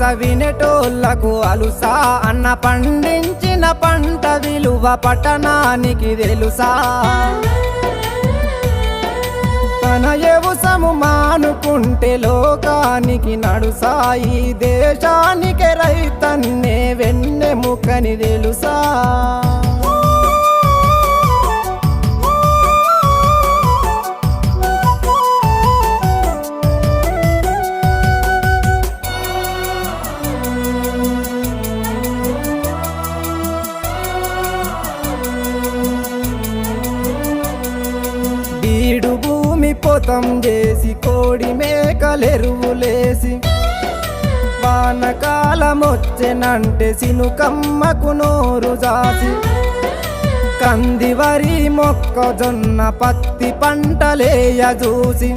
గోస వినేటోళ్లకు అలుసా అన్న పండించిన పంట విలువ పట్టణానికి తెలుసా తన వ్యవసాయము మానుకుంటే లోకానికి నడుసాయి దేశానికి రైతన్నే వెన్నెముకని తెలుసా బీడు భూమి పొతం చేసి కోడి మేకలెరువులేసి వానకాలమొచ్చెనంటే సినుకమ్మకు నోరు జాసి కంది వరి మొక్కజొన్న పత్తి పంటలేయ చూసి